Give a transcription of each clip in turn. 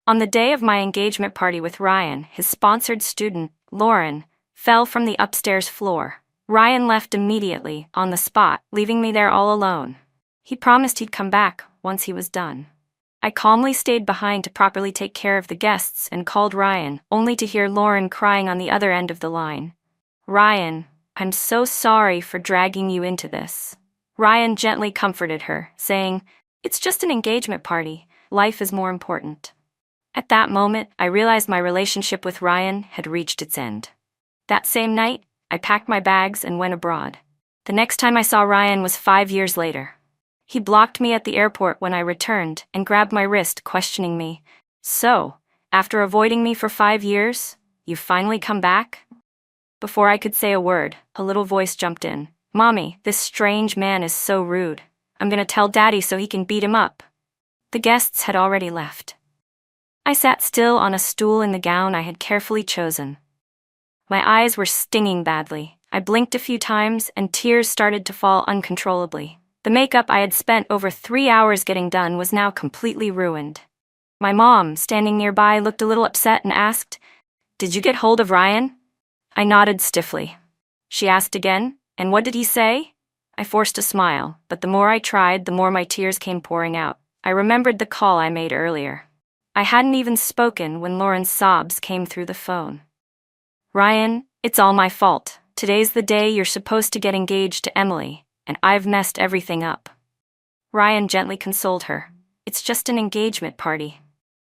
On the day of my engagement party with Ryan, his sponsored student, Lauren, fell from the upstairs floor. Ryan left immediately, on the spot, leaving me there all alone. He promised he'd come back once he was done. I calmly stayed behind to properly take care of the guests and called Ryan, only to hear Lauren crying on the other end of the line. "Ryan, I'm so sorry for dragging you into this." Ryan gently comforted her, saying, "It's just an engagement party. Life is more important." At that moment, I realized my relationship with Ryan had reached its end. That same night, I packed my bags and went abroad. The next time I saw Ryan was 5 years later. He blocked me at the airport when I returned and grabbed my wrist, questioning me. "So, after avoiding me for 5 years, you've finally come back?" Before I could say a word, a little voice jumped in. "Mommy, this strange man is so rude. I'm gonna tell Daddy so he can beat him up." The guests had already left. I sat still on a stool in the gown I had carefully chosen. My eyes were stinging badly. I blinked a few times and tears started to fall uncontrollably. The makeup I had spent over 3 hours getting done was now completely ruined. My mom, standing nearby, looked a little upset and asked, "Did you get hold of Ryan?" I nodded stiffly. She asked again, "And what did he say?" I forced a smile, but the more I tried, the more my tears came pouring out. I remembered the call I made earlier. I hadn't even spoken when Lauren's sobs came through the phone. "Ryan, it's all my fault. Today's the day you're supposed to get engaged to Emily, and I've messed everything up." Ryan gently consoled her. "It's just an engagement party.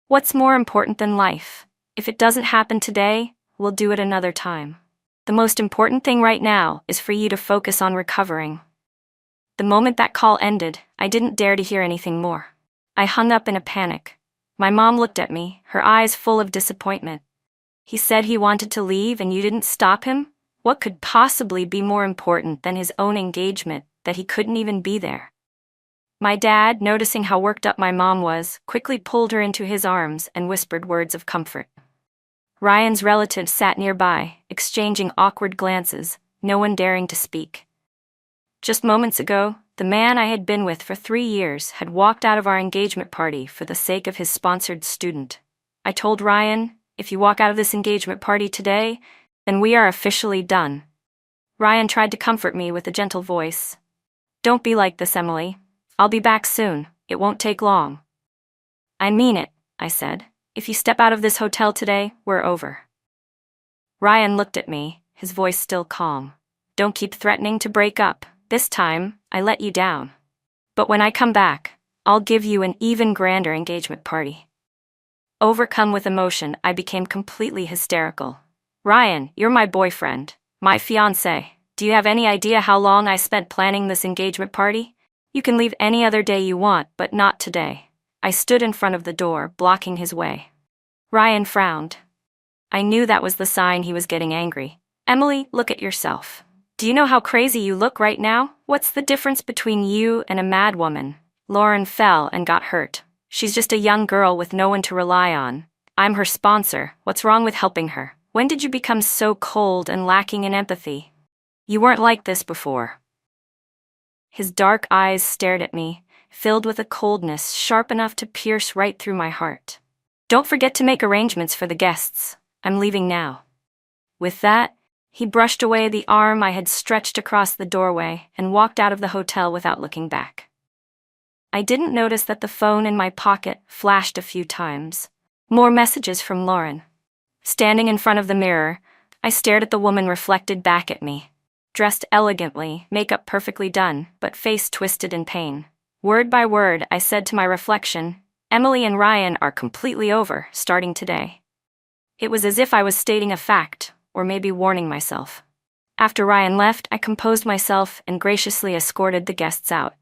What's more important than life? If it doesn't happen today, we'll do it another time. The most important thing right now is for you to focus on recovering." The moment that call ended, I didn't dare to hear anything more. I hung up in a panic. My mom looked at me, her eyes full of disappointment. "He said he wanted to leave and you didn't stop him? What could possibly be more important than his own engagement, that he couldn't even be there?" My dad, noticing how worked up my mom was, quickly pulled her into his arms and whispered words of comfort. Ryan's relatives sat nearby, exchanging awkward glances, no one daring to speak. Just moments ago, the man I had been with for 3 years had walked out of our engagement party for the sake of his sponsored student. I told Ryan, "If you walk out of this engagement party today, then we are officially done." Ryan tried to comfort me with a gentle voice. "Don't be like this, Emily. I'll be back soon. It won't take long." "I mean it," I said. "If you step out of this hotel today, we're over." Ryan looked at me, his voice still calm. "Don't keep threatening to break up. This time, I let you down. But when I come back, I'll give you an even grander engagement party." Overcome with emotion, I became completely hysterical. "Ryan, you're my boyfriend, my fiancé. Do you have any idea how long I spent planning this engagement party? You can leave any other day you want, but not today." I stood in front of the door, blocking his way. Ryan frowned. I knew that was the sign he was getting angry. "Emily, look at yourself. Do you know how crazy you look right now? What's the difference between you and a mad woman? Lauren fell and got hurt. She's just a young girl with no one to rely on. I'm her sponsor. What's wrong with helping her? When did you become so cold and lacking in empathy? You weren't like this before." His dark eyes stared at me, filled with a coldness sharp enough to pierce right through my heart. "Don't forget to make arrangements for the guests. I'm leaving now." With that, he brushed away the arm I had stretched across the doorway and walked out of the hotel without looking back. I didn't notice that the phone in my pocket flashed a few times. More messages from Lauren. Standing in front of the mirror, I stared at the woman reflected back at me. Dressed elegantly, makeup perfectly done, but face twisted in pain. Word by word, I said to my reflection, "Emily and Ryan are completely over, starting today." It was as if I was stating a fact, or maybe warning myself. After Ryan left, I composed myself and graciously escorted the guests out.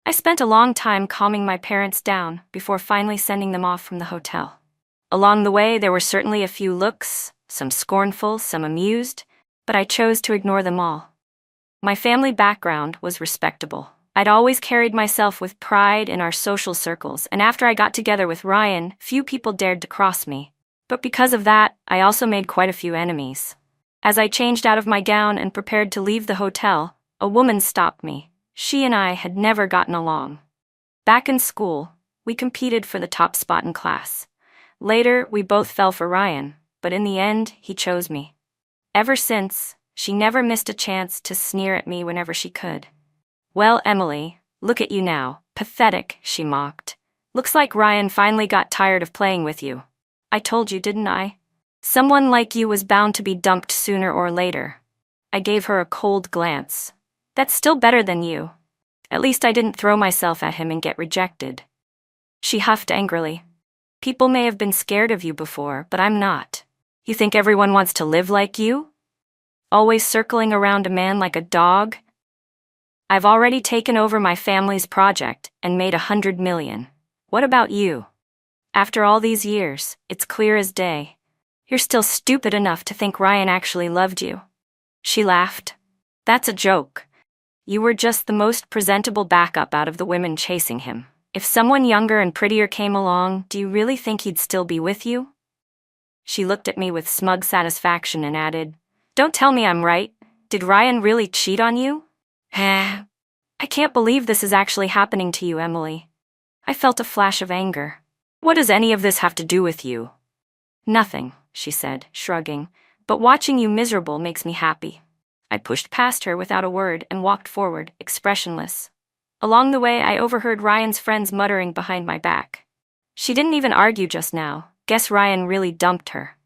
I spent a long time calming my parents down before finally sending them off from the hotel. Along the way, there were certainly a few looks, some scornful, some amused, but I chose to ignore them all. My family background was respectable. I'd always carried myself with pride in our social circles, and after I got together with Ryan, few people dared to cross me. But because of that, I also made quite a few enemies. As I changed out of my gown and prepared to leave the hotel, a woman stopped me. She and I had never gotten along. Back in school, we competed for the top spot in class. Later, we both fell for Ryan, but in the end, he chose me. Ever since, she never missed a chance to sneer at me whenever she could. Well, Emily, look at you now. Pathetic, she mocked. Looks like Ryan finally got tired of playing with you. I told you, didn't I? Someone like you was bound to be dumped sooner or later. I gave her a cold glance. That's still better than you. At least I didn't throw myself at him and get rejected. She huffed angrily. People may have been scared of you before, but I'm not. You think everyone wants to live like you? Always circling around a man like a dog? I've already taken over my family's project and made 100 million. What about you? After all these years, it's clear as day. You're still stupid enough to think Ryan actually loved you. She laughed. That's a joke. You were just the most presentable backup out of the women chasing him. If someone younger and prettier came along, do you really think he'd still be with you? She looked at me with smug satisfaction and added, Don't tell me I'm right. Did Ryan really cheat on you? I can't believe this is actually happening to you, Emily. I felt a flash of anger. What does any of this have to do with you? Nothing, she said, shrugging, but watching you miserable makes me happy. I pushed past her without a word and walked forward, expressionless. Along the way, I overheard Ryan's friends muttering behind my back. She didn't even argue just now. Guess Ryan really dumped her.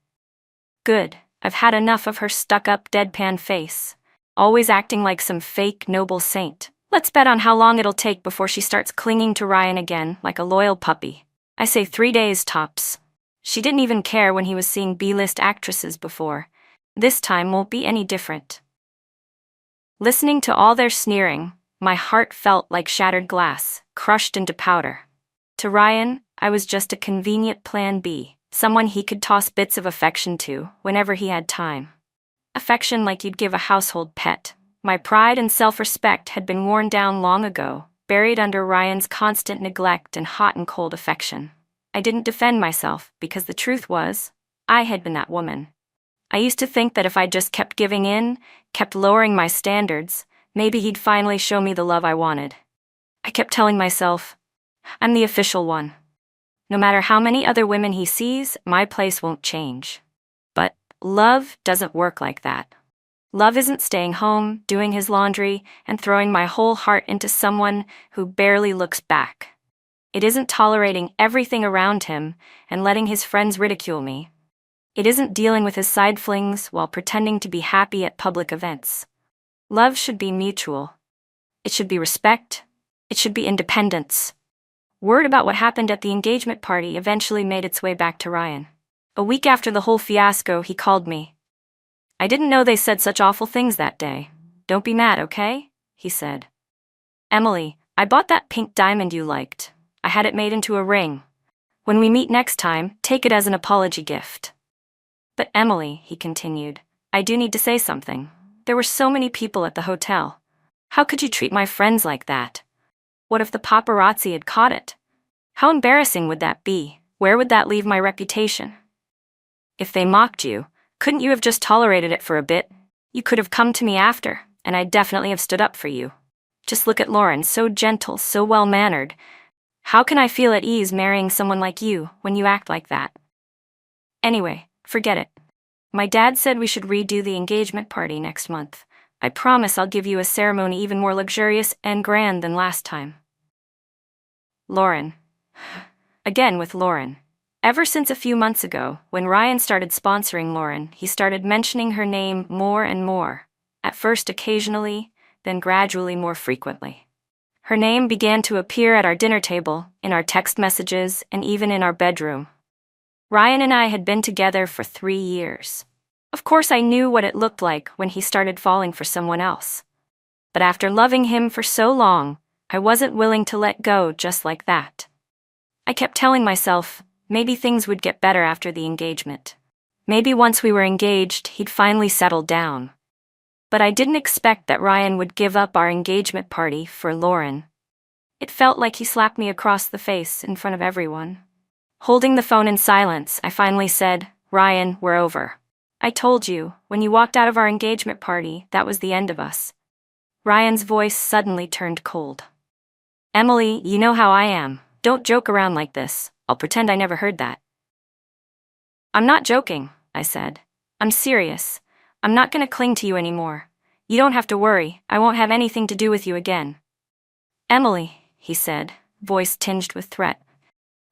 Good, I've had enough of her stuck-up, deadpan face. Always acting like some fake noble saint. Let's bet on how long it'll take before she starts clinging to Ryan again, like a loyal puppy. I say 3 days tops. She didn't even care when he was seeing B-list actresses before. This time won't be any different. Listening to all their sneering, my heart felt like shattered glass, crushed into powder. To Ryan, I was just a convenient plan B, someone he could toss bits of affection to whenever he had time. Affection like you'd give a household pet. My pride and self-respect had been worn down long ago, buried under Ryan's constant neglect and hot and cold affection. I didn't defend myself because the truth was, I had been that woman. I used to think that if I just kept giving in, kept lowering my standards, maybe he'd finally show me the love I wanted. I kept telling myself, I'm the official one. No matter how many other women he sees, my place won't change. But love doesn't work like that. Love isn't staying home, doing his laundry, and throwing my whole heart into someone who barely looks back. It isn't tolerating everything around him and letting his friends ridicule me. It isn't dealing with his side flings while pretending to be happy at public events. Love should be mutual. It should be respect. It should be independence. Word about what happened at the engagement party eventually made its way back to Ryan. A week after the whole fiasco, he called me. I didn't know they said such awful things that day. Don't be mad, okay? He said. Emily, I bought that pink diamond you liked. I had it made into a ring. When we meet next time, take it as an apology gift. But Emily, he continued, I do need to say something. There were so many people at the hotel. How could you treat my friends like that? What if the paparazzi had caught it? How embarrassing would that be? Where would that leave my reputation? If they mocked you, couldn't you have just tolerated it for a bit? You could have come to me after, and I'd definitely have stood up for you. Just look at Lauren, so gentle, so well-mannered. How can I feel at ease marrying someone like you when you act like that? Anyway, forget it. My dad said we should redo the engagement party next month. I promise I'll give you a ceremony even more luxurious and grand than last time. Lauren. Again with Lauren. Ever since a few months ago, when Ryan started sponsoring Lauren, he started mentioning her name more and more. At first occasionally, then gradually more frequently. Her name began to appear at our dinner table, in our text messages, and even in our bedroom. Ryan and I had been together for 3 years. Of course I knew what it looked like when he started falling for someone else. But after loving him for so long, I wasn't willing to let go just like that. I kept telling myself, maybe things would get better after the engagement. Maybe once we were engaged, he'd finally settle down. But I didn't expect that Ryan would give up our engagement party for Lauren. It felt like he slapped me across the face in front of everyone. Holding the phone in silence, I finally said, Ryan, we're over. I told you, when you walked out of our engagement party, that was the end of us. Ryan's voice suddenly turned cold. Emily, you know how I am. Don't joke around like this. I'll pretend I never heard that. I'm not joking, I said. I'm serious. I'm not gonna cling to you anymore. You don't have to worry, I won't have anything to do with you again. Emily, he said, voice tinged with threat.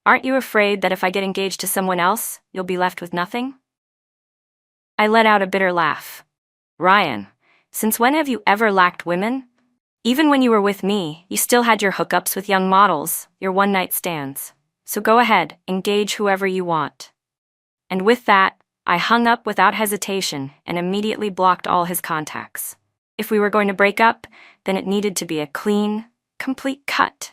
Aren't you afraid that if I get engaged to someone else, you'll be left with nothing? I let out a bitter laugh. Ryan, since when have you ever lacked women? Even when you were with me, you still had your hookups with young models, your one-night stands. So go ahead, engage whoever you want. And with that, I hung up without hesitation and immediately blocked all his contacts. If we were going to break up, then it needed to be a clean, complete cut.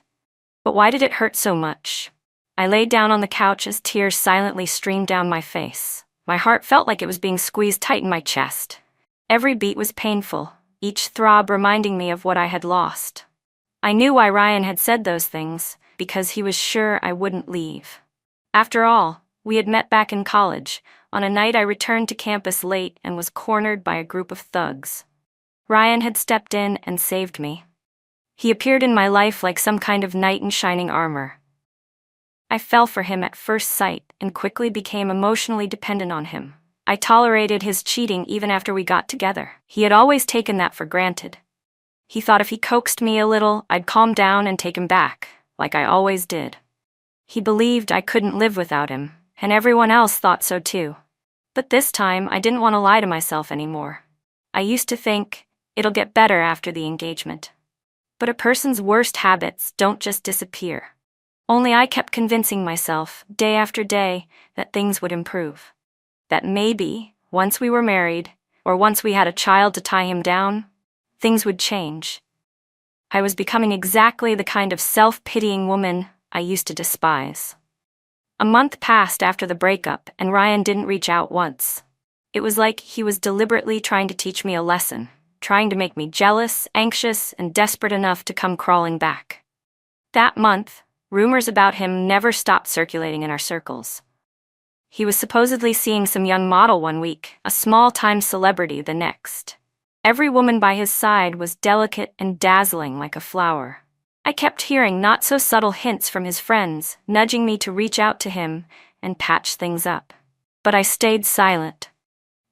But why did it hurt so much? I lay down on the couch as tears silently streamed down my face. My heart felt like it was being squeezed tight in my chest. Every beat was painful, each throb reminding me of what I had lost. I knew why Ryan had said those things, because he was sure I wouldn't leave. After all, we had met back in college, on a night I returned to campus late and was cornered by a group of thugs. Ryan had stepped in and saved me. He appeared in my life like some kind of knight in shining armor. I fell for him at first sight and quickly became emotionally dependent on him. I tolerated his cheating even after we got together. He had always taken that for granted. He thought if he coaxed me a little, I'd calm down and take him back, like I always did. He believed I couldn't live without him, and everyone else thought so too. But this time, I didn't want to lie to myself anymore. I used to think, it'll get better after the engagement. But a person's worst habits don't just disappear. Only I kept convincing myself, day after day, that things would improve. That maybe, once we were married, or once we had a child to tie him down, things would change. I was becoming exactly the kind of self-pitying woman I used to despise. A month passed after the breakup, and Ryan didn't reach out once. It was like he was deliberately trying to teach me a lesson, trying to make me jealous, anxious, and desperate enough to come crawling back. That month, rumors about him never stopped circulating in our circles. He was supposedly seeing some young model one week, a small-time celebrity the next. Every woman by his side was delicate and dazzling like a flower. I kept hearing not-so-subtle hints from his friends, nudging me to reach out to him and patch things up. But I stayed silent.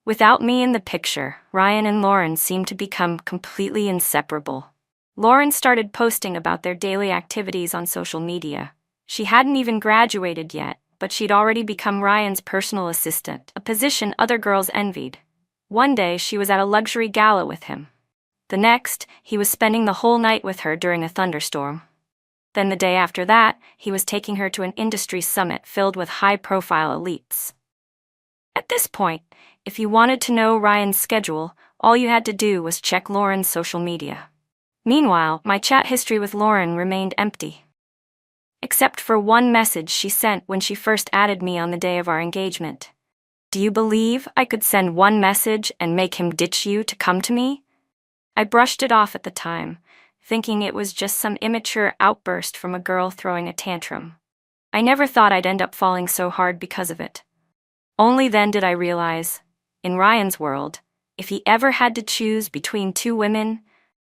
Without me in the picture, Ryan and Lauren seemed to become completely inseparable. Lauren started posting about their daily activities on social media. She hadn't even graduated yet, but she'd already become Ryan's personal assistant, a position other girls envied. One day, she was at a luxury gala with him. The next, he was spending the whole night with her during a thunderstorm. Then the day after that, he was taking her to an industry summit filled with high-profile elites. At this point, if you wanted to know Ryan's schedule, all you had to do was check Lauren's social media. Meanwhile, my chat history with Lauren remained empty. Except for one message she sent when she first added me on the day of our engagement. Do you believe I could send one message and make him ditch you to come to me? I brushed it off at the time, thinking it was just some immature outburst from a girl throwing a tantrum. I never thought I'd end up falling so hard because of it. Only then did I realize, in Ryan's world, if he ever had to choose between two women,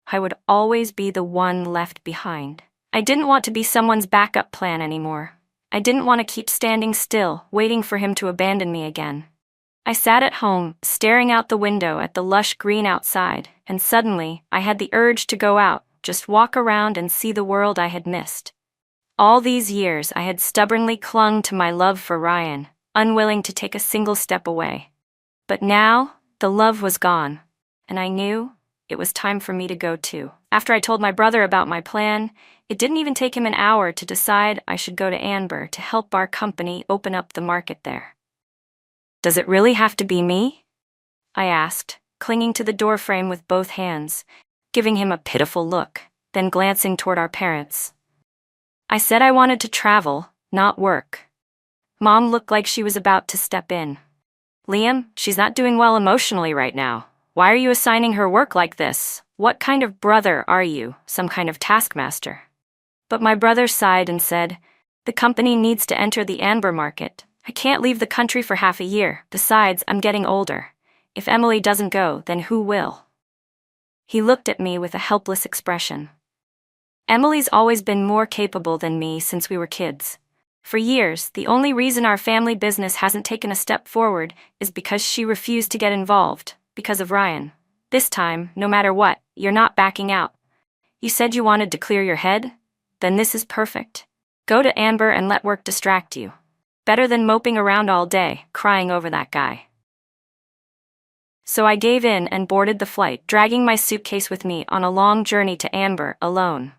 I would always be the one left behind. I didn't want to be someone's backup plan anymore. I didn't want to keep standing still, waiting for him to abandon me again. I sat at home, staring out the window at the lush green outside, and suddenly, I had the urge to go out, just walk around and see the world I had missed. All these years, I had stubbornly clung to my love for Ryan, unwilling to take a single step away. But now, the love was gone, and I knew it was time for me to go too. After I told my brother about my plan, it didn't even take him an hour to decide I should go to Anber to help our company open up the market there. Does it really have to be me? I asked, clinging to the doorframe with both hands, giving him a pitiful look, then glancing toward our parents. I said I wanted to travel, not work. Mom looked like she was about to step in. Liam, she's not doing well emotionally right now. Why are you assigning her work like this? What kind of brother are you? Some kind of taskmaster? But my brother sighed and said, the company needs to enter the Anber market. I can't leave the country for half a year. Besides, I'm getting older. If Emily doesn't go, then who will? He looked at me with a helpless expression. Emily's always been more capable than me since we were kids. For years, the only reason our family business hasn't taken a step forward is because she refused to get involved, because of Ryan. This time, no matter what, you're not backing out. You said you wanted to clear your head? Then this is perfect. Go to Amber and let work distract you. Better than moping around all day, crying over that guy. So I gave in and boarded the flight, dragging my suitcase with me on a long journey to Amber, alone.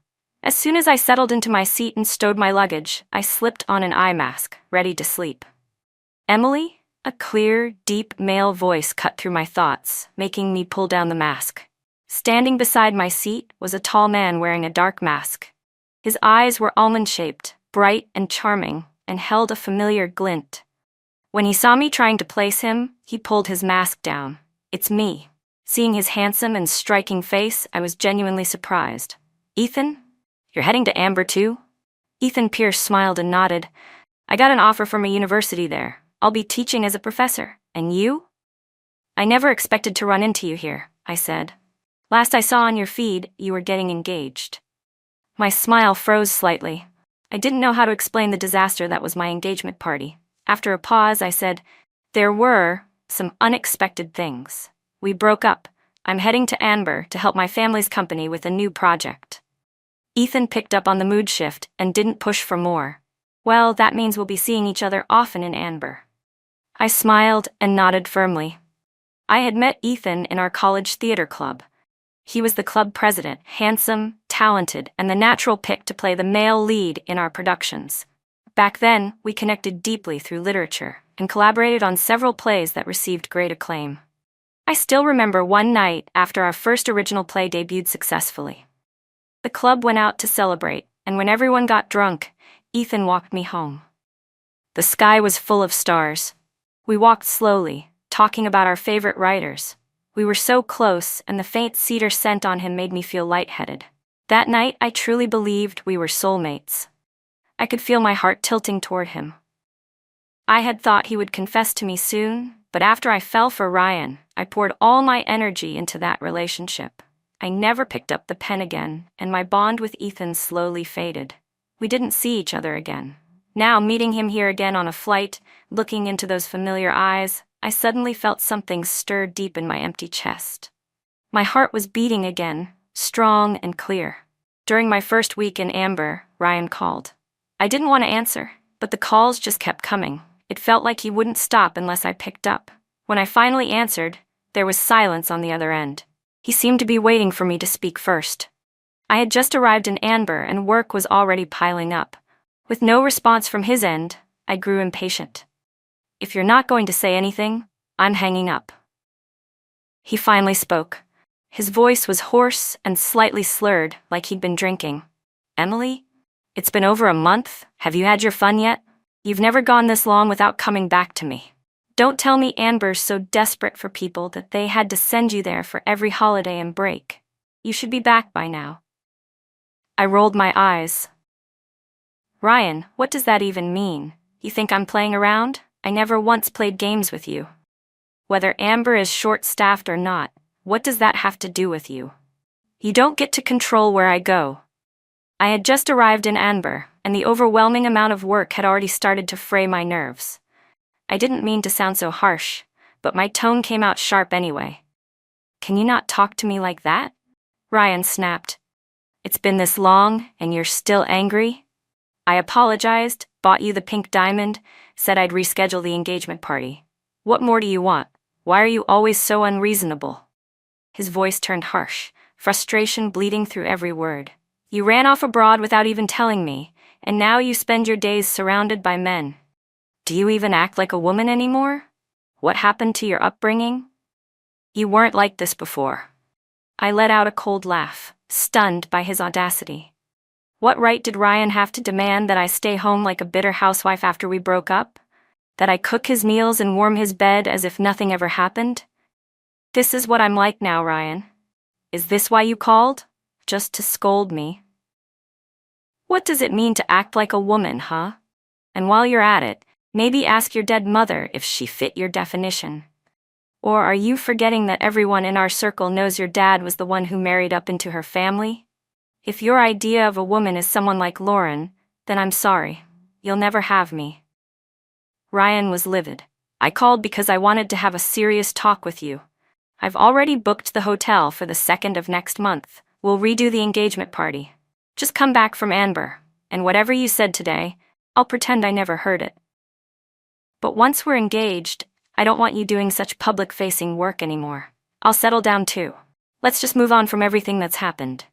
As soon as I settled into my seat and stowed my luggage, I slipped on an eye mask, ready to sleep. Emily? A clear, deep male voice cut through my thoughts, making me pull down the mask. Standing beside my seat was a tall man wearing a dark mask. His eyes were almond-shaped, bright and charming, and held a familiar glint. When he saw me trying to place him, he pulled his mask down. It's me. Seeing his handsome and striking face, I was genuinely surprised. Ethan? You're heading to Amber too? Ethan Pierce smiled and nodded. I got an offer from a university there. I'll be teaching as a professor. And you? I never expected to run into you here, I said. Last I saw on your feed, you were getting engaged. My smile froze slightly. I didn't know how to explain the disaster that was my engagement party. After a pause, I said, there were some unexpected things. We broke up. I'm heading to Amber to help my family's company with a new project. Ethan picked up on the mood shift and didn't push for more. Well, that means we'll be seeing each other often in Amber. I smiled and nodded firmly. I had met Ethan in our college theater club. He was the club president, handsome, talented, and the natural pick to play the male lead in our productions. Back then, we connected deeply through literature and collaborated on several plays that received great acclaim. I still remember one night after our first original play debuted successfully. The club went out to celebrate, and when everyone got drunk, Ethan walked me home. The sky was full of stars. We walked slowly, talking about our favorite writers. We were so close, and the faint cedar scent on him made me feel lightheaded. That night, I truly believed we were soulmates. I could feel my heart tilting toward him. I had thought he would confess to me soon, but after I fell for Ryan, I poured all my energy into that relationship. I never picked up the pen again, and my bond with Ethan slowly faded. We didn't see each other again. Now, meeting him here again on a flight, looking into those familiar eyes, I suddenly felt something stir deep in my empty chest. My heart was beating again, strong and clear. During my first week in Amber, Ryan called. I didn't want to answer, but the calls just kept coming. It felt like he wouldn't stop unless I picked up. When I finally answered, there was silence on the other end. He seemed to be waiting for me to speak first. I had just arrived in Amber and work was already piling up. With no response from his end, I grew impatient. If you're not going to say anything, I'm hanging up. He finally spoke. His voice was hoarse and slightly slurred, like he'd been drinking. Emily? It's been over a month. Have you had your fun yet? You've never gone this long without coming back to me. Don't tell me Amber's so desperate for people that they had to send you there for every holiday and break. You should be back by now. I rolled my eyes. Ryan, what does that even mean? You think I'm playing around? I never once played games with you. Whether Amber is short-staffed or not, what does that have to do with you? You don't get to control where I go. I had just arrived in Amber, and the overwhelming amount of work had already started to fray my nerves. I didn't mean to sound so harsh, but my tone came out sharp anyway. Can you not talk to me like that? Ryan snapped. It's been this long, and you're still angry? I apologized, bought you the pink diamond, said I'd reschedule the engagement party. What more do you want? Why are you always so unreasonable? His voice turned harsh, frustration bleeding through every word. You ran off abroad without even telling me, and now you spend your days surrounded by men. Do you even act like a woman anymore? What happened to your upbringing? You weren't like this before. I let out a cold laugh, stunned by his audacity. What right did Ryan have to demand that I stay home like a bitter housewife after we broke up? That I cook his meals and warm his bed as if nothing ever happened? This is what I'm like now, Ryan. Is this why you called? Just to scold me? What does it mean to act like a woman, huh? And while you're at it, maybe ask your dead mother if she fit your definition. Or are you forgetting that everyone in our circle knows your dad was the one who married up into her family? If your idea of a woman is someone like Lauren, then I'm sorry. You'll never have me. Ryan was livid. I called because I wanted to have a serious talk with you. I've already booked the hotel for the 2nd of next month. We'll redo the engagement party. Just come back from Amber, and whatever you said today, I'll pretend I never heard it. But once we're engaged, I don't want you doing such public-facing work anymore. I'll settle down too. Let's just move on from everything that's happened.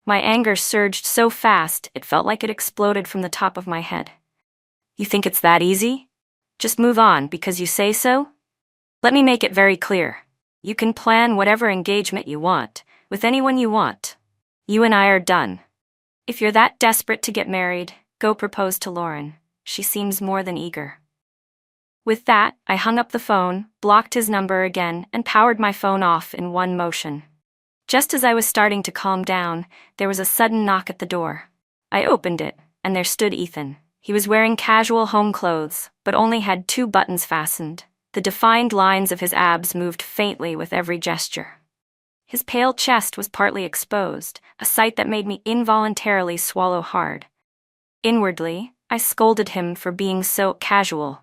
My anger surged so fast, it felt like it exploded from the top of my head. You think it's that easy? Just move on because you say so? Let me make it very clear. You can plan whatever engagement you want, with anyone you want. You and I are done. If you're that desperate to get married, go propose to Lauren. She seems more than eager. With that, I hung up the phone, blocked his number again, and powered my phone off in one motion. Just as I was starting to calm down, there was a sudden knock at the door. I opened it, and there stood Ethan. He was wearing casual home clothes, but only had 2 buttons fastened. The defined lines of his abs moved faintly with every gesture. His pale chest was partly exposed, a sight that made me involuntarily swallow hard. Inwardly, I scolded him for being so casual.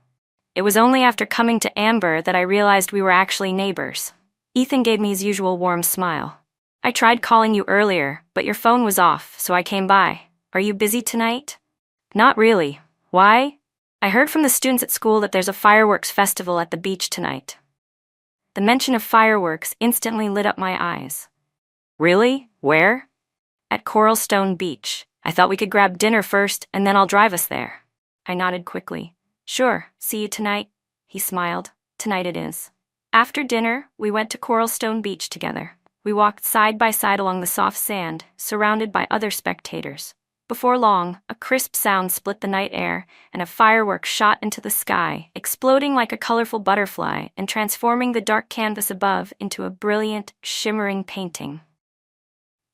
It was only after coming to Amber that I realized we were actually neighbors. Ethan gave me his usual warm smile. I tried calling you earlier, but your phone was off, so I came by. Are you busy tonight? Not really. Why? I heard from the students at school that there's a fireworks festival at the beach tonight. The mention of fireworks instantly lit up my eyes. Really? Where? At Coralstone Beach. I thought we could grab dinner first, and then I'll drive us there. I nodded quickly. Sure, see you tonight. He smiled. Tonight it is. After dinner, we went to Coralstone Beach together. We walked side by side along the soft sand, surrounded by other spectators. Before long, a crisp sound split the night air, and a firework shot into the sky, exploding like a colorful butterfly and transforming the dark canvas above into a brilliant, shimmering painting.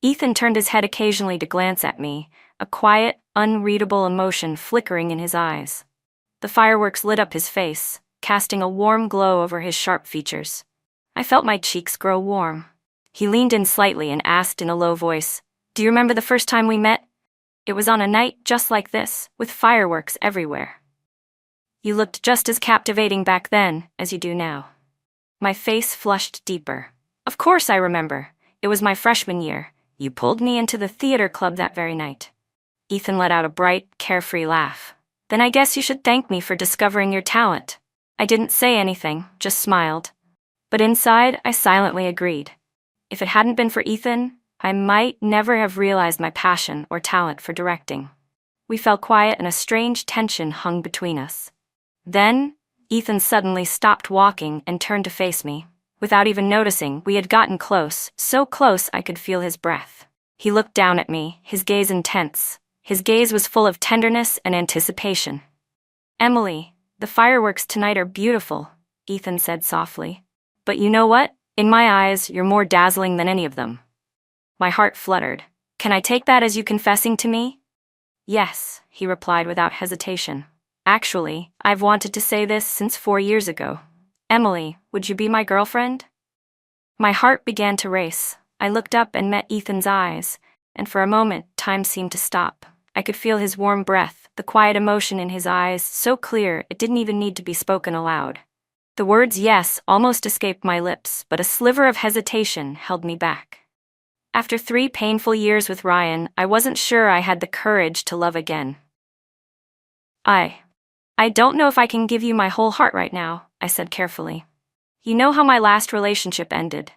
Ethan turned his head occasionally to glance at me, a quiet, unreadable emotion flickering in his eyes. The fireworks lit up his face, casting a warm glow over his sharp features. I felt my cheeks grow warm. He leaned in slightly and asked in a low voice, "Do you remember the first time we met? It was on a night just like this, with fireworks everywhere. You looked just as captivating back then as you do now." My face flushed deeper. Of course I remember. It was my freshman year. You pulled me into the theater club that very night. Ethan let out a bright, carefree laugh. Then I guess you should thank me for discovering your talent. I didn't say anything, just smiled. But inside, I silently agreed. If it hadn't been for Ethan, I might never have realized my passion or talent for directing. We fell quiet and a strange tension hung between us. Then, Ethan suddenly stopped walking and turned to face me. Without even noticing, we had gotten close, so close I could feel his breath. He looked down at me, his gaze intense. His gaze was full of tenderness and anticipation. "Emily, the fireworks tonight are beautiful," Ethan said softly. "But you know what? In my eyes, you're more dazzling than any of them." My heart fluttered. "Can I take that as you confessing to me?" "Yes," he replied without hesitation. "Actually, I've wanted to say this since 4 years ago. Emily, would you be my girlfriend?" My heart began to race. I looked up and met Ethan's eyes, and for a moment, time seemed to stop. I could feel his warm breath, the quiet emotion in his eyes, so clear it didn't even need to be spoken aloud. The words yes almost escaped my lips, but a sliver of hesitation held me back. After 3 painful years with Ryan, I wasn't sure I had the courage to love again. I don't know if I can give you my whole heart right now," I said carefully. "You know how my last relationship ended."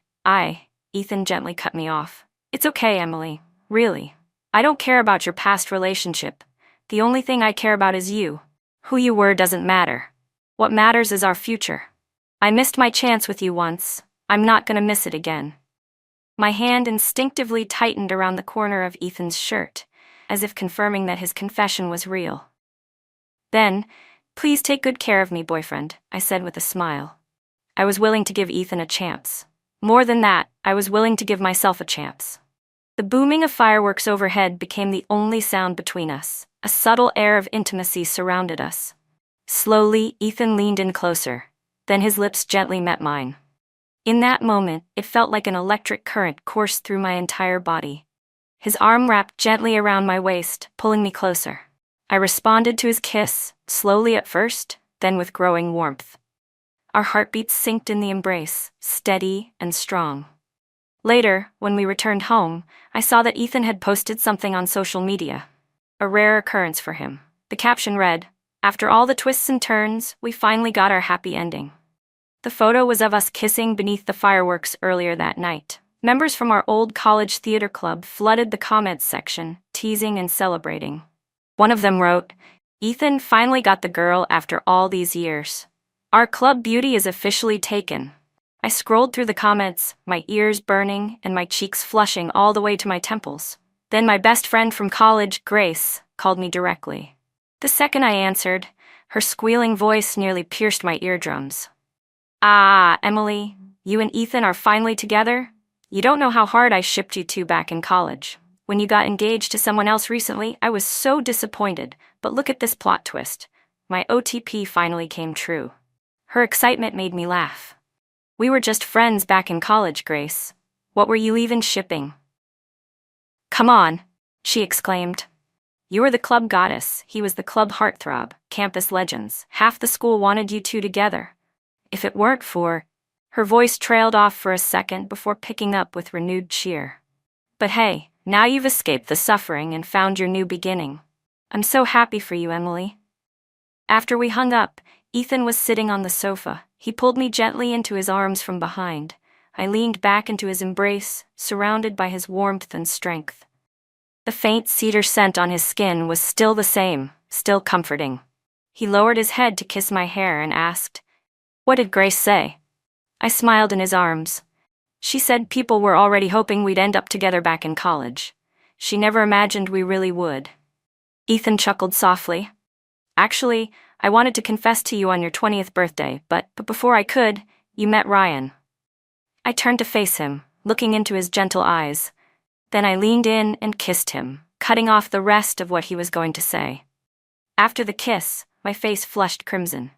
Ethan gently cut me off. "It's okay, Emily. Really. I don't care about your past relationship. The only thing I care about is you. Who you were doesn't matter. What matters is our future. I missed my chance with you once. I'm not gonna miss it again." My hand instinctively tightened around the corner of Ethan's shirt, as if confirming that his confession was real. "Then, please take good care of me, boyfriend," I said with a smile. I was willing to give Ethan a chance. More than that, I was willing to give myself a chance. The booming of fireworks overhead became the only sound between us. A subtle air of intimacy surrounded us. Slowly, Ethan leaned in closer. Then his lips gently met mine. In that moment, it felt like an electric current coursed through my entire body. His arm wrapped gently around my waist, pulling me closer. I responded to his kiss, slowly at first, then with growing warmth. Our heartbeats synced in the embrace, steady and strong. Later, when we returned home, I saw that Ethan had posted something on social media. A rare occurrence for him. The caption read, "After all the twists and turns, we finally got our happy ending." The photo was of us kissing beneath the fireworks earlier that night. Members from our old college theater club flooded the comments section, teasing and celebrating. One of them wrote, "Ethan finally got the girl after all these years. Our club beauty is officially taken." I scrolled through the comments, my ears burning and my cheeks flushing all the way to my temples. Then my best friend from college, Grace, called me directly. The second I answered, her squealing voice nearly pierced my eardrums. "Ah, Emily, you and Ethan are finally together? You don't know how hard I shipped you two back in college. When you got engaged to someone else recently, I was so disappointed, but look at this plot twist. My OTP finally came true." Her excitement made me laugh. "We were just friends back in college, Grace. What were you even shipping?" "Come on," she exclaimed. "You were the club goddess, he was the club heartthrob, campus legends. Half the school wanted you two together. If it weren't for..." Her voice trailed off for a second before picking up with renewed cheer. "But hey, now you've escaped the suffering and found your new beginning. I'm so happy for you, Emily." After we hung up, Ethan was sitting on the sofa. He pulled me gently into his arms from behind. I leaned back into his embrace, surrounded by his warmth and strength. The faint cedar scent on his skin was still the same, still comforting. He lowered his head to kiss my hair and asked, "What did Grace say?" I smiled in his arms. "She said people were already hoping we'd end up together back in college. She never imagined we really would." Ethan chuckled softly. "Actually, I wanted to confess to you on your 20th birthday, but before I could, you met Ryan." I turned to face him, looking into his gentle eyes. Then I leaned in and kissed him, cutting off the rest of what he was going to say. After the kiss, my face flushed crimson.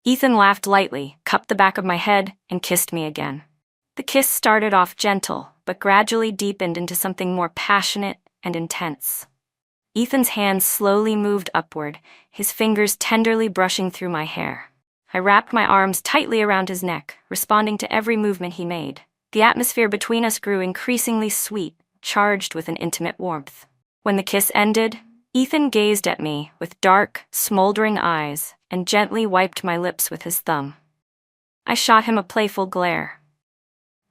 Ethan laughed lightly, cupped the back of my head, and kissed me again. The kiss started off gentle, but gradually deepened into something more passionate and intense. Ethan's hands slowly moved upward, his fingers tenderly brushing through my hair. I wrapped my arms tightly around his neck, responding to every movement he made. The atmosphere between us grew increasingly sweet, charged with an intimate warmth. When the kiss ended, Ethan gazed at me with dark, smoldering eyes and gently wiped my lips with his thumb. I shot him a playful glare.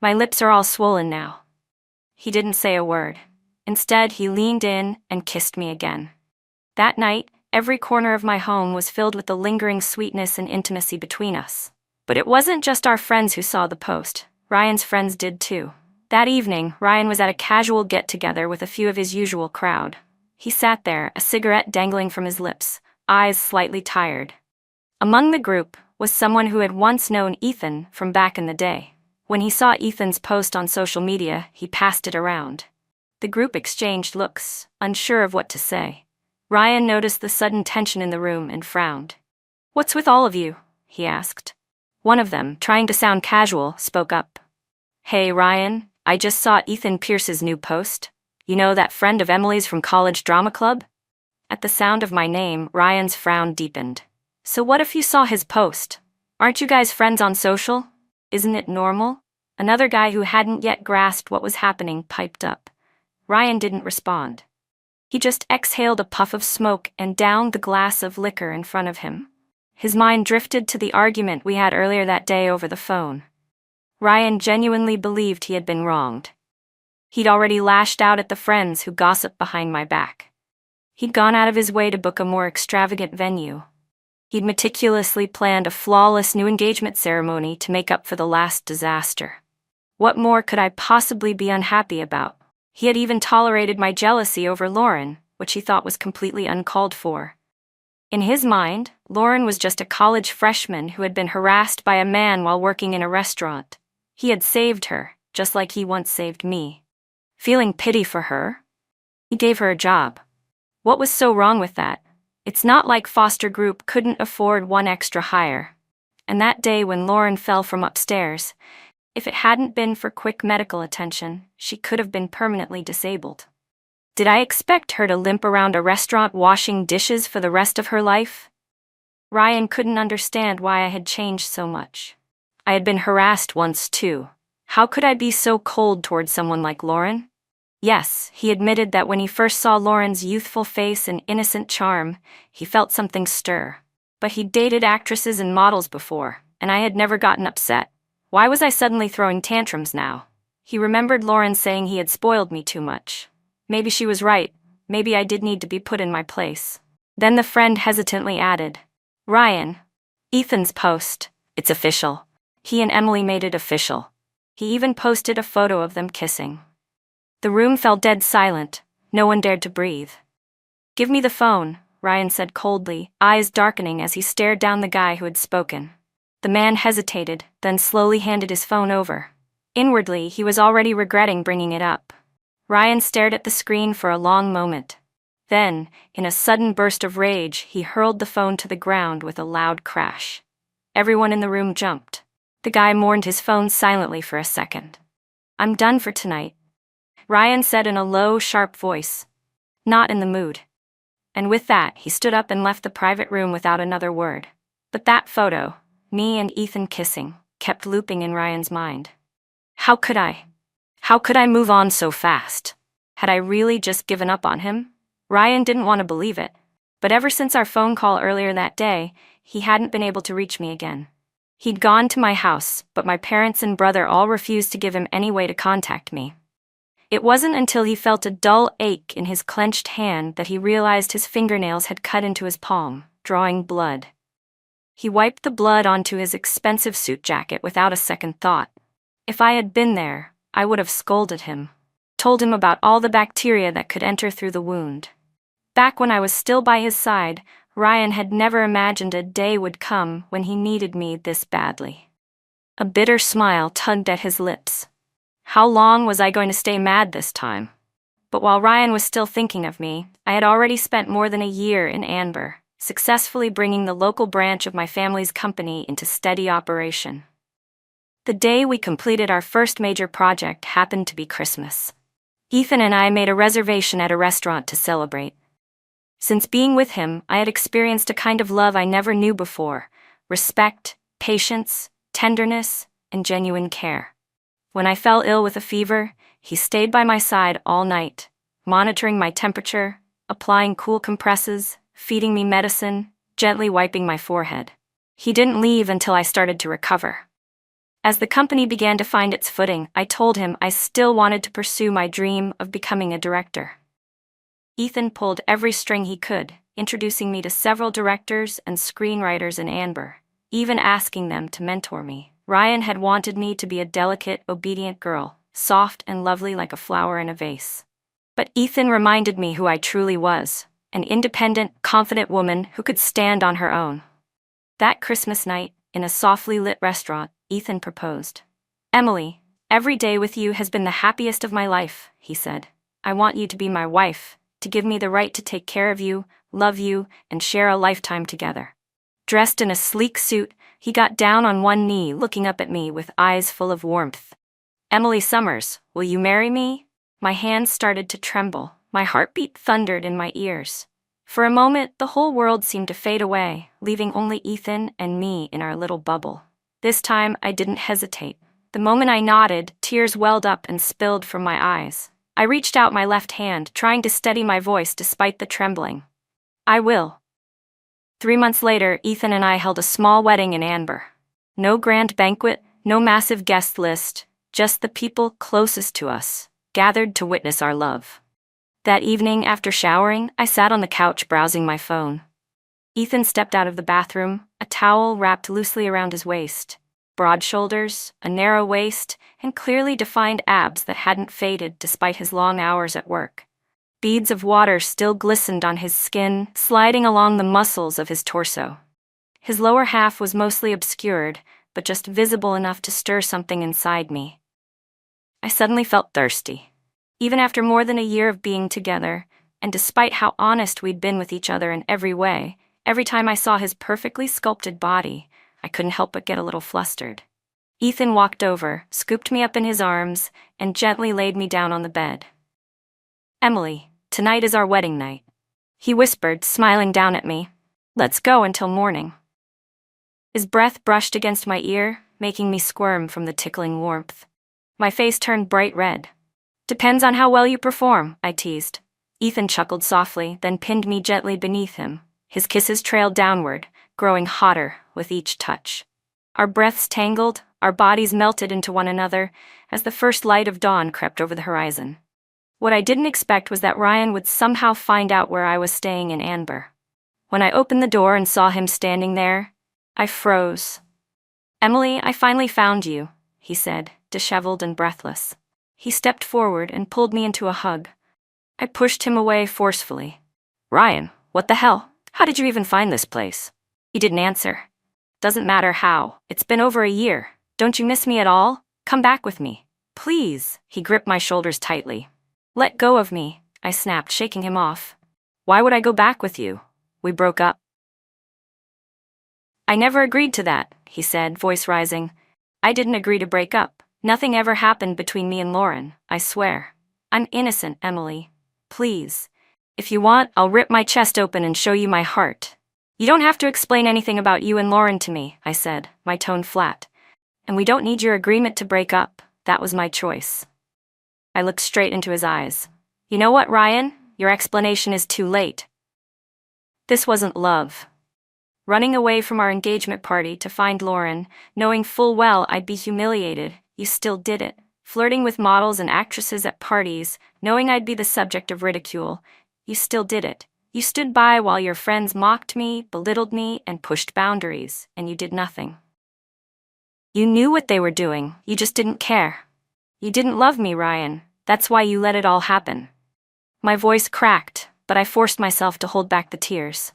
"My lips are all swollen now." He didn't say a word. Instead, he leaned in and kissed me again. That night, every corner of my home was filled with the lingering sweetness and intimacy between us. But it wasn't just our friends who saw the post. Ryan's friends did too. That evening, Ryan was at a casual get-together with a few of his usual crowd. He sat there, a cigarette dangling from his lips, eyes slightly tired. Among the group was someone who had once known Ethan from back in the day. When he saw Ethan's post on social media, he passed it around. The group exchanged looks, unsure of what to say. Ryan noticed the sudden tension in the room and frowned. "What's with all of you?" he asked. One of them, trying to sound casual, spoke up. "Hey Ryan, I just saw Ethan Pierce's new post. You know that friend of Emily's from college drama club?" At the sound of my name, Ryan's frown deepened. "So what if you saw his post? Aren't you guys friends on social? Isn't it normal?" Another guy who hadn't yet grasped what was happening piped up. Ryan didn't respond. He just exhaled a puff of smoke and downed the glass of liquor in front of him. His mind drifted to the argument we had earlier that day over the phone. Ryan genuinely believed he had been wronged. He'd already lashed out at the friends who gossiped behind my back. He'd gone out of his way to book a more extravagant venue. He'd meticulously planned a flawless new engagement ceremony to make up for the last disaster. What more could I possibly be unhappy about? He had even tolerated my jealousy over Lauren, which he thought was completely uncalled for. In his mind, Lauren was just a college freshman who had been harassed by a man while working in a restaurant. He had saved her, just like he once saved me. Feeling pity for her, he gave her a job. What was so wrong with that? It's not like Foster Group couldn't afford one extra hire. And that day when Lauren fell from upstairs, if it hadn't been for quick medical attention, she could have been permanently disabled. Did I expect her to limp around a restaurant washing dishes for the rest of her life? Ryan couldn't understand why I had changed so much. I had been harassed once too. How could I be so cold toward someone like Lauren? Yes, he admitted that when he first saw Lauren's youthful face and innocent charm, he felt something stir. But he'd dated actresses and models before, and I had never gotten upset. Why was I suddenly throwing tantrums now? He remembered Lauren saying he had spoiled me too much. Maybe she was right. Maybe I did need to be put in my place. Then the friend hesitantly added, "Ryan, Ethan's post. It's official. He and Emily made it official. He even posted a photo of them kissing." The room fell dead silent. No one dared to breathe. "Give me the phone," Ryan said coldly, eyes darkening as he stared down the guy who had spoken. The man hesitated, then slowly handed his phone over. Inwardly, he was already regretting bringing it up. Ryan stared at the screen for a long moment. Then, in a sudden burst of rage, he hurled the phone to the ground with a loud crash. Everyone in the room jumped. The guy mourned his phone silently for a second. "I'm done for tonight," Ryan said in a low, sharp voice. "Not in the mood." And with that, he stood up and left the private room without another word. But that photo, me and Ethan kissing, kept looping in Ryan's mind. How could I move on so fast? Had I really just given up on him? Ryan didn't want to believe it. But ever since our phone call earlier that day, he hadn't been able to reach me again. He'd gone to my house, but my parents and brother all refused to give him any way to contact me. It wasn't until he felt a dull ache in his clenched hand that he realized his fingernails had cut into his palm, drawing blood. He wiped the blood onto his expensive suit jacket without a second thought. If I had been there, I would have scolded him, told him about all the bacteria that could enter through the wound. Back when I was still by his side, Ryan had never imagined a day would come when he needed me this badly. A bitter smile tugged at his lips. How long was I going to stay mad this time? But while Ryan was still thinking of me, I had already spent more than a year in Anber, successfully bringing the local branch of my family's company into steady operation. The day we completed our first major project happened to be Christmas. Ethan and I made a reservation at a restaurant to celebrate. Since being with him, I had experienced a kind of love I never knew before: respect, patience, tenderness, and genuine care. When I fell ill with a fever, he stayed by my side all night, monitoring my temperature, applying cool compresses, feeding me medicine, gently wiping my forehead. He didn't leave until I started to recover. As the company began to find its footing, I told him I still wanted to pursue my dream of becoming a director. Ethan pulled every string he could, introducing me to several directors and screenwriters in Anber, even asking them to mentor me. Ryan had wanted me to be a delicate, obedient girl, soft and lovely like a flower in a vase. But Ethan reminded me who I truly was: an independent, confident woman who could stand on her own. That Christmas night, in a softly lit restaurant, Ethan proposed. "Emily, every day with you has been the happiest of my life," he said. "I want you to be my wife, to give me the right to take care of you, love you, and share a lifetime together." Dressed in a sleek suit, he got down on one knee, looking up at me with eyes full of warmth. "Emily Summers, will you marry me?" My hands started to tremble, my heartbeat thundered in my ears. For a moment, the whole world seemed to fade away, leaving only Ethan and me in our little bubble. This time, I didn't hesitate. The moment I nodded, tears welled up and spilled from my eyes. I reached out my left hand, trying to steady my voice despite the trembling. "I will." 3 months later, Ethan and I held a small wedding in Anber. No grand banquet, no massive guest list, just the people closest to us, gathered to witness our love. That evening, after showering, I sat on the couch browsing my phone. Ethan stepped out of the bathroom, a towel wrapped loosely around his waist. Broad shoulders, a narrow waist, and clearly defined abs that hadn't faded despite his long hours at work. Beads of water still glistened on his skin, sliding along the muscles of his torso. His lower half was mostly obscured, but just visible enough to stir something inside me. I suddenly felt thirsty. Even after more than a year of being together, and despite how honest we'd been with each other in every way, every time I saw his perfectly sculpted body, I couldn't help but get a little flustered. Ethan walked over, scooped me up in his arms, and gently laid me down on the bed. "Emily, Tonight is our wedding night," he whispered, smiling down at me. "Let's go until morning." His breath brushed against my ear, making me squirm from the tickling warmth. My face turned bright red. "Depends on how well you perform," I teased. Ethan chuckled softly, then pinned me gently beneath him. His kisses trailed downward, growing hotter with each touch. Our breaths tangled, our bodies melted into one another as the first light of dawn crept over the horizon. What I didn't expect was that Ryan would somehow find out where I was staying in Anber. When I opened the door and saw him standing there, I froze. "Emily, I finally found you," he said, disheveled and breathless. He stepped forward and pulled me into a hug. I pushed him away forcefully. "Ryan, what the hell? How did you even find this place?" He didn't answer. "Doesn't matter how. It's been over a year. Don't you miss me at all? Come back with me. Please." He gripped my shoulders tightly. "Let go of me," I snapped, shaking him off. "Why would I go back with you? We broke up." "I never agreed to that," he said, voice rising. "I didn't agree to break up. Nothing ever happened between me and Lauren, I swear. I'm innocent, Emily. Please. If you want, I'll rip my chest open and show you my heart." "You don't have to explain anything about you and Lauren to me," I said, my tone flat. "And we don't need your agreement to break up. That was my choice." I looked straight into his eyes. "You know what, Ryan? Your explanation is too late. This wasn't love." Running away from our engagement party to find Lauren, knowing full well I'd be humiliated, you still did it. Flirting with models and actresses at parties, knowing I'd be the subject of ridicule, you still did it. You stood by while your friends mocked me, belittled me, and pushed boundaries, and you did nothing. You knew what they were doing, you just didn't care. You didn't love me, Ryan. That's why you let it all happen. My voice cracked, but I forced myself to hold back the tears.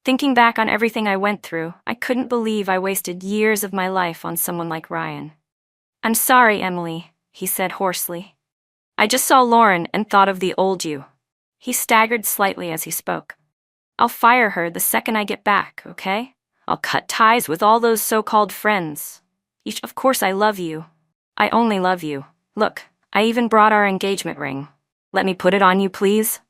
Thinking back on everything I went through, I couldn't believe I wasted years of my life on someone like Ryan. "I'm sorry, Emily," he said hoarsely. "I just saw Lauren and thought of the old you." He staggered slightly as he spoke. "I'll fire her the second I get back, okay? I'll cut ties with all those so-called friends. Of course I love you. I only love you. Look, I even brought our engagement ring. Let me put it on you, please."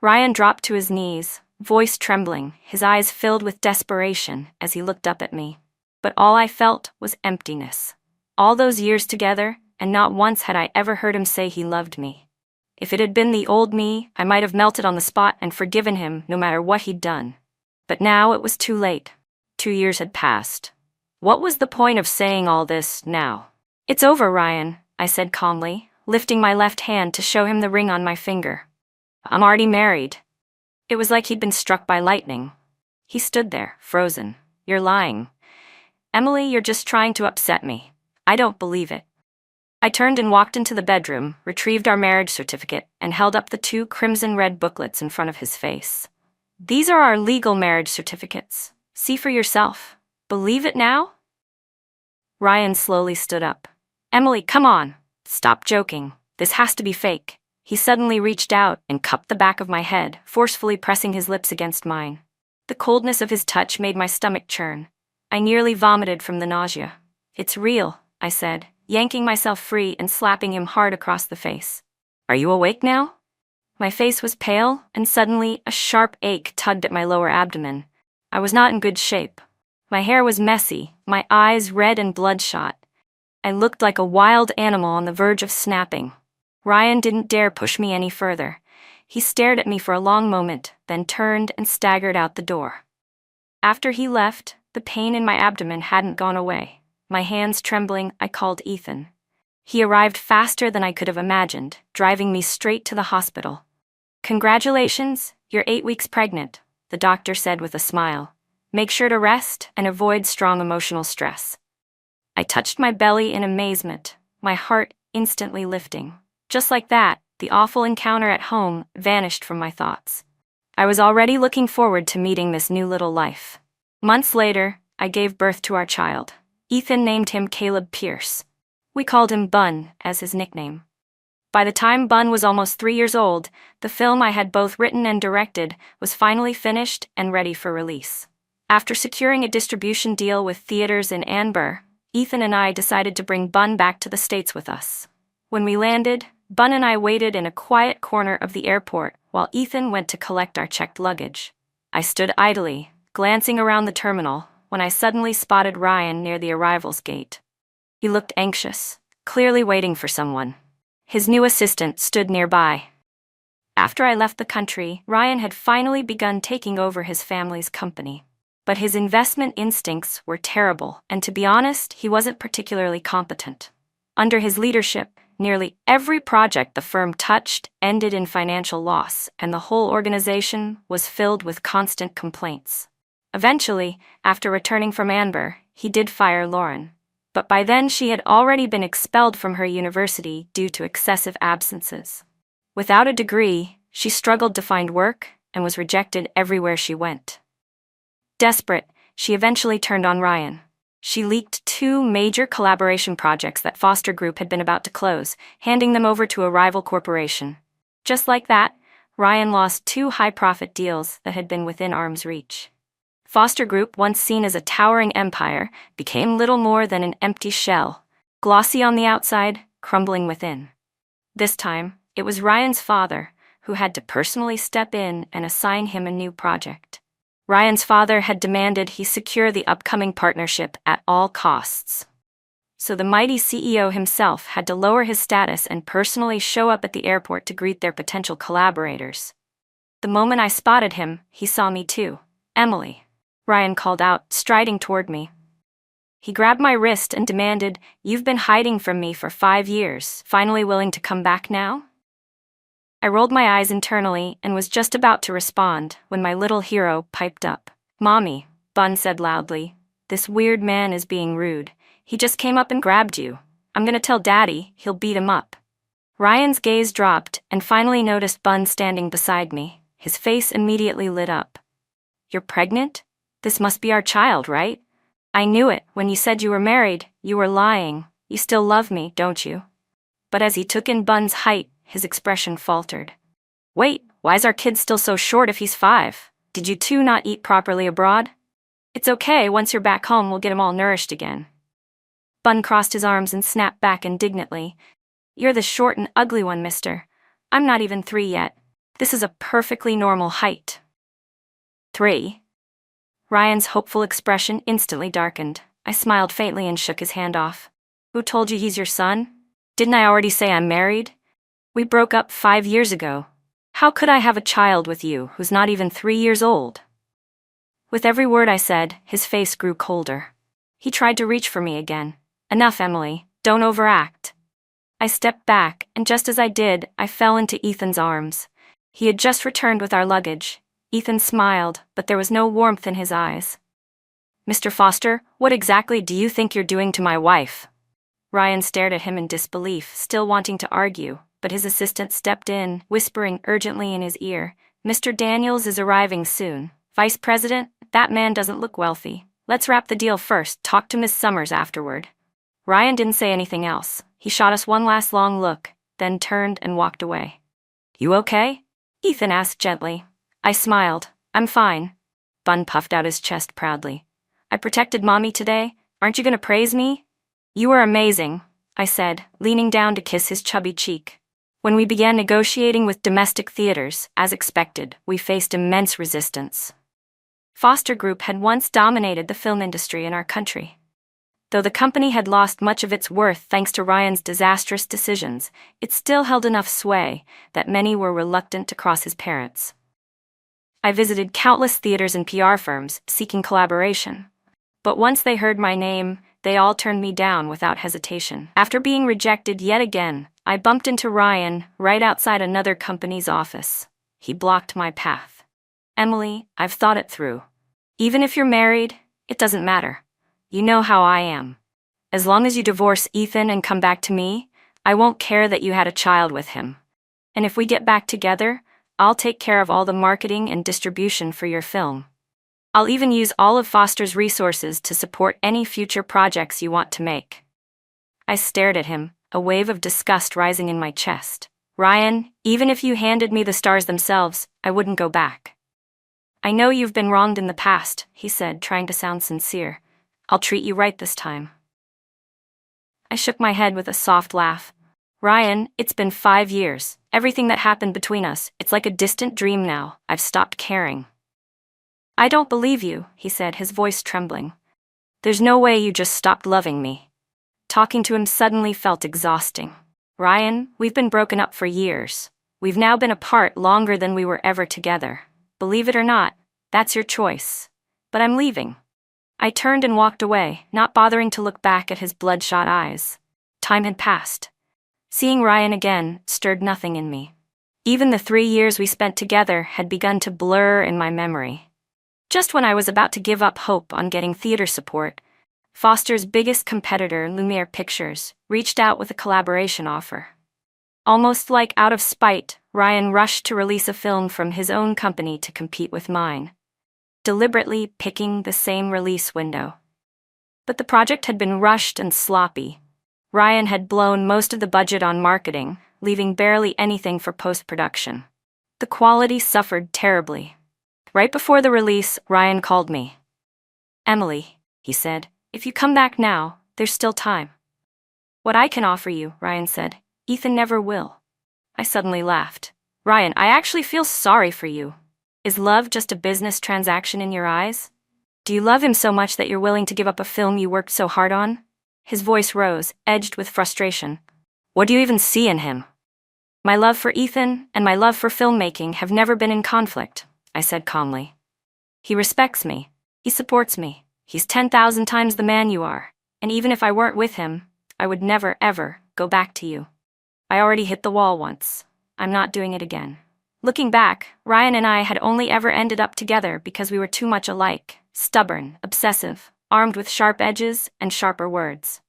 Ryan dropped to his knees, voice trembling, his eyes filled with desperation as he looked up at me. But all I felt was emptiness. All those years together, and not once had I ever heard him say he loved me. If it had been the old me, I might have melted on the spot and forgiven him no matter what he'd done. But now it was too late. 2 years had passed. What was the point of saying all this now? "It's over, Ryan," I said calmly, lifting my left hand to show him the ring on my finger. "I'm already married." It was like he'd been struck by lightning. He stood there, frozen. "You're lying. Emily, you're just trying to upset me. I don't believe it." I turned and walked into the bedroom, retrieved our marriage certificate, and held up the 2 crimson-red booklets in front of his face. "These are our legal marriage certificates. See for yourself. Believe it now?" Ryan slowly stood up. "Emily, come on. Stop joking. This has to be fake." He suddenly reached out and cupped the back of my head, forcefully pressing his lips against mine. The coldness of his touch made my stomach churn. I nearly vomited from the nausea. "It's real," I said, yanking myself free and slapping him hard across the face. "Are you awake now?" My face was pale, and suddenly a sharp ache tugged at my lower abdomen. I was not in good shape. My hair was messy, my eyes red and bloodshot. I looked like a wild animal on the verge of snapping. Ryan didn't dare push me any further. He stared at me for a long moment, then turned and staggered out the door. After he left, the pain in my abdomen hadn't gone away. My hands trembling, I called Ethan. He arrived faster than I could have imagined, driving me straight to the hospital. "Congratulations, you're 8 weeks pregnant," the doctor said with a smile. "Make sure to rest and avoid strong emotional stress." I touched my belly in amazement, my heart instantly lifting. Just like that, the awful encounter at home vanished from my thoughts. I was already looking forward to meeting this new little life. Months later, I gave birth to our child. Ethan named him Caleb Pierce. We called him Bun as his nickname. By the time Bun was almost 3 years old, the film I had both written and directed was finally finished and ready for release. After securing a distribution deal with theaters in Anber, Ethan and I decided to bring Bun back to the States with us. When we landed, Bun and I waited in a quiet corner of the airport while Ethan went to collect our checked luggage. I stood idly, glancing around the terminal, when I suddenly spotted Ryan near the arrivals gate. He looked anxious, clearly waiting for someone. His new assistant stood nearby. After I left the country, Ryan had finally begun taking over his family's company. But his investment instincts were terrible, and to be honest, he wasn't particularly competent. Under his leadership, nearly every project the firm touched ended in financial loss, and the whole organization was filled with constant complaints. Eventually, after returning from Amber, he did fire Lauren. But by then she had already been expelled from her university due to excessive absences. Without a degree, she struggled to find work and was rejected everywhere she went. Desperate, she eventually turned on Ryan. She leaked 2 major collaboration projects that Foster Group had been about to close, handing them over to a rival corporation. Just like that, Ryan lost 2 high-profit deals that had been within arm's reach. Foster Group, once seen as a towering empire, became little more than an empty shell, glossy on the outside, crumbling within. This time, it was Ryan's father who had to personally step in and assign him a new project. Ryan's father had demanded he secure the upcoming partnership at all costs. So the mighty CEO himself had to lower his status and personally show up at the airport to greet their potential collaborators. The moment I spotted him, he saw me too. "Emily," Ryan called out, striding toward me. He grabbed my wrist and demanded, "You've been hiding from me for 5 years, finally willing to come back now?" I rolled my eyes internally and was just about to respond when my little hero piped up. "Mommy," Bun said loudly, "this weird man is being rude. He just came up and grabbed you. I'm gonna tell Daddy, he'll beat him up." Ryan's gaze dropped and finally noticed Bun standing beside me. His face immediately lit up. "You're pregnant? This must be our child, right? I knew it. When you said you were married, you were lying. You still love me, don't you?" But as he took in Bun's height, his expression faltered. "Wait, why's our kid still so short if he's 5? Did you two not eat properly abroad?" "It's okay, once you're back home we'll get him all nourished again." Bun crossed his arms and snapped back indignantly. "You're the short and ugly one, mister. I'm not even 3 yet. This is a perfectly normal height." 3. Ryan's hopeful expression instantly darkened. I smiled faintly and shook his hand off. "Who told you he's your son? Didn't I already say I'm married? We broke up 5 years ago. How could I have a child with you who's not even 3 years old?" With every word I said, his face grew colder. He tried to reach for me again. "Enough, Emily, don't overact." I stepped back, and just as I did, I fell into Ethan's arms. He had just returned with our luggage. Ethan smiled, but there was no warmth in his eyes. "Mr. Foster, what exactly do you think you're doing to my wife?" Ryan stared at him in disbelief, still wanting to argue, but his assistant stepped in, whispering urgently in his ear, "Mr. Daniels is arriving soon. Vice President, that man doesn't look wealthy. Let's wrap the deal first, talk to Miss Summers afterward." Ryan didn't say anything else. He shot us one last long look, then turned and walked away. "You okay?" Ethan asked gently. I smiled. "I'm fine." Bun puffed out his chest proudly. "I protected Mommy today. Aren't you gonna praise me?" "You were amazing," I said, leaning down to kiss his chubby cheek. When we began negotiating with domestic theaters, as expected, we faced immense resistance. Foster Group had once dominated the film industry in our country. Though the company had lost much of its worth thanks to Ryan's disastrous decisions, it still held enough sway that many were reluctant to cross his parents. I visited countless theaters and PR firms seeking collaboration. But once they heard my name, they all turned me down without hesitation. After being rejected yet again, I bumped into Ryan right outside another company's office. He blocked my path. "Emily, I've thought it through. Even if you're married, it doesn't matter. You know how I am. As long as you divorce Ethan and come back to me, I won't care that you had a child with him. And if we get back together, I'll take care of all the marketing and distribution for your film. I'll even use all of Foster's resources to support any future projects you want to make." I stared at him, a wave of disgust rising in my chest. "Ryan, even if you handed me the stars themselves, I wouldn't go back." "I know you've been wronged in the past," he said, trying to sound sincere. "I'll treat you right this time." I shook my head with a soft laugh. Ryan, it's been 5 years. Everything that happened between us, it's like a distant dream now. I've stopped caring. I don't believe you, he said, his voice trembling. There's no way you just stopped loving me. Talking to him suddenly felt exhausting. Ryan, we've been broken up for years. We've now been apart longer than we were ever together. Believe it or not, that's your choice. But I'm leaving. I turned and walked away, not bothering to look back at his bloodshot eyes. Time had passed. Seeing Ryan again stirred nothing in me. Even the 3 years we spent together had begun to blur in my memory. Just when I was about to give up hope on getting theater support, Foster's biggest competitor, Lumiere Pictures, reached out with a collaboration offer. Almost like out of spite, Ryan rushed to release a film from his own company to compete with mine, deliberately picking the same release window. But the project had been rushed and sloppy. Ryan had blown most of the budget on marketing, leaving barely anything for post-production. The quality suffered terribly. Right before the release, Ryan called me. "Emily," he said, "if you come back now, there's still time." "What I can offer you," Ryan said, "Ethan never will." I suddenly laughed. "Ryan, I actually feel sorry for you. Is love just a business transaction in your eyes? Do you love him so much that you're willing to give up a film you worked so hard on?" His voice rose, edged with frustration. "What do you even see in him?" "My love for Ethan and my love for filmmaking have never been in conflict," I said calmly. "He respects me. He supports me. He's 10,000 times the man you are. And even if I weren't with him, I would never, ever go back to you. I already hit the wall once. I'm not doing it again." Looking back, Ryan and I had only ever ended up together because we were too much alike, stubborn, obsessive, armed with sharp edges and sharper words.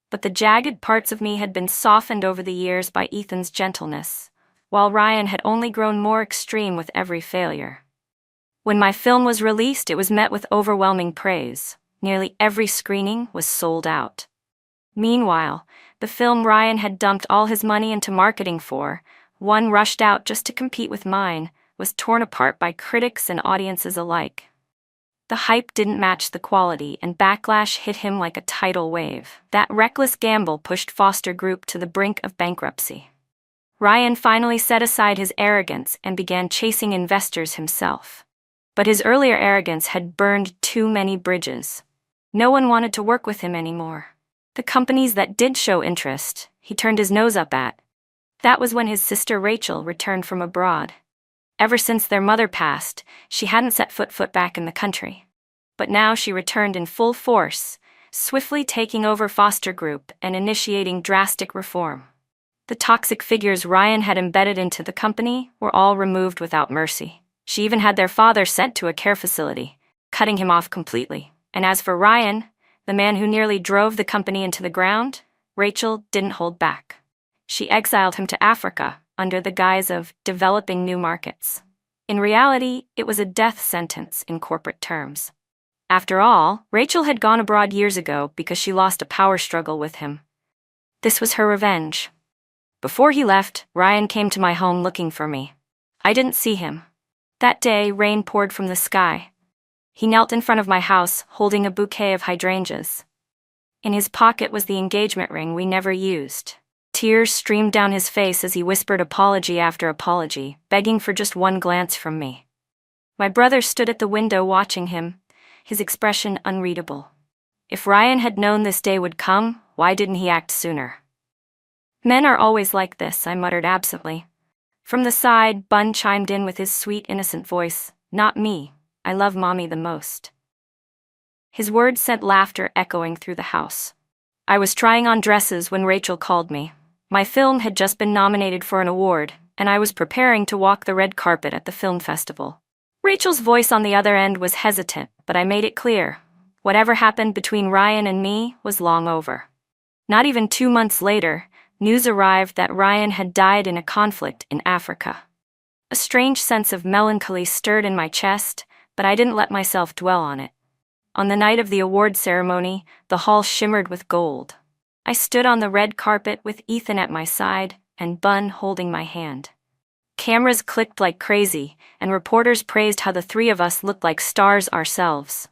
But the jagged parts of me had been softened over the years by Ethan's gentleness, while Ryan had only grown more extreme with every failure. When my film was released, it was met with overwhelming praise. Nearly every screening was sold out. Meanwhile, the film Ryan had dumped all his money into marketing for, one rushed out just to compete with mine, was torn apart by critics and audiences alike. The hype didn't match the quality, and backlash hit him like a tidal wave. That reckless gamble pushed Foster Group to the brink of bankruptcy. Ryan finally set aside his arrogance and began chasing investors himself. But his earlier arrogance had burned too many bridges. No one wanted to work with him anymore. The companies that did show interest, he turned his nose up at. That was when his sister Rachel returned from abroad. Ever since their mother passed, she hadn't set foot back in the country. But now she returned in full force, swiftly taking over Foster Group and initiating drastic reform. The toxic figures Ryan had embedded into the company were all removed without mercy. She even had their father sent to a care facility, cutting him off completely. And as for Ryan, the man who nearly drove the company into the ground, Rachel didn't hold back. She exiled him to Africa under the guise of developing new markets. In reality, it was a death sentence in corporate terms. After all, Rachel had gone abroad years ago because she lost a power struggle with him. This was her revenge. Before he left, Ryan came to my home looking for me. I didn't see him. That day, rain poured from the sky. He knelt in front of my house, holding a bouquet of hydrangeas. In his pocket was the engagement ring we never used. Tears streamed down his face as he whispered apology after apology, begging for just one glance from me. My brother stood at the window watching him, his expression unreadable. If Ryan had known this day would come, why didn't he act sooner? "Men are always like this," I muttered absently. From the side, Bun chimed in with his sweet, innocent voice. "Not me. I love Mommy the most." His words sent laughter echoing through the house. I was trying on dresses when Rachel called me. My film had just been nominated for an award, and I was preparing to walk the red carpet at the film festival. Rachel's voice on the other end was hesitant, but I made it clear. Whatever happened between Ryan and me was long over. Not even 2 months later, news arrived that Ryan had died in a conflict in Africa. A strange sense of melancholy stirred in my chest, but I didn't let myself dwell on it. On the night of the award ceremony, the hall shimmered with gold. I stood on the red carpet with Ethan at my side and Bun holding my hand. Cameras clicked like crazy, and reporters praised how the three of us looked like stars ourselves.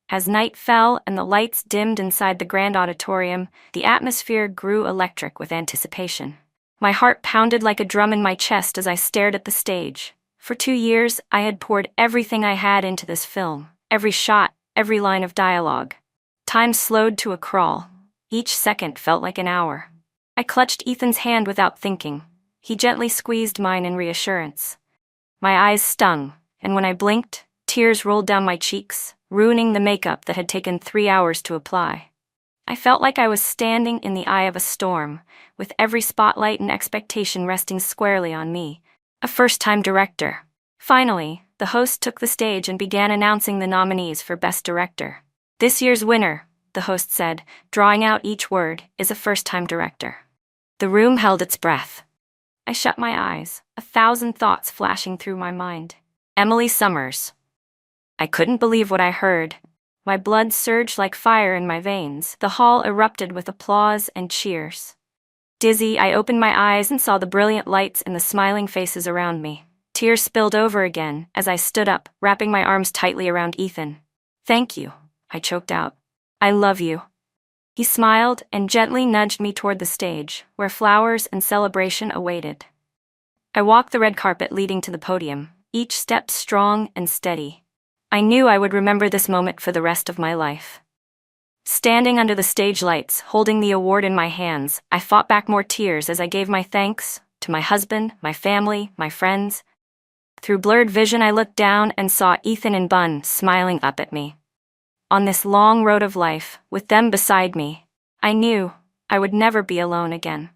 As night fell and the lights dimmed inside the grand auditorium, the atmosphere grew electric with anticipation. My heart pounded like a drum in my chest as I stared at the stage. For 2 years, I had poured everything I had into this film, every shot, every line of dialogue. Time slowed to a crawl. Each second felt like an hour. I clutched Ethan's hand without thinking. He gently squeezed mine in reassurance. My eyes stung, and when I blinked, tears rolled down my cheeks, ruining the makeup that had taken 3 hours to apply. I felt like I was standing in the eye of a storm, with every spotlight and expectation resting squarely on me, a first-time director. Finally, the host took the stage and began announcing the nominees for Best Director. This year's winner, the host said, drawing out each word, is a first-time director. The room held its breath. I shut my eyes, 1,000 thoughts flashing through my mind. Emily Summers. I couldn't believe what I heard. My blood surged like fire in my veins. The hall erupted with applause and cheers. Dizzy, I opened my eyes and saw the brilliant lights and the smiling faces around me. Tears spilled over again as I stood up, wrapping my arms tightly around Ethan. "Thank you," I choked out. "I love you." He smiled and gently nudged me toward the stage, where flowers and celebration awaited. I walked the red carpet leading to the podium, each step strong and steady. I knew I would remember this moment for the rest of my life. Standing under the stage lights, holding the award in my hands, I fought back more tears as I gave my thanks to my husband, my family, my friends. Through blurred vision, I looked down and saw Ethan and Bun smiling up at me. On this long road of life, with them beside me, I knew I would never be alone again.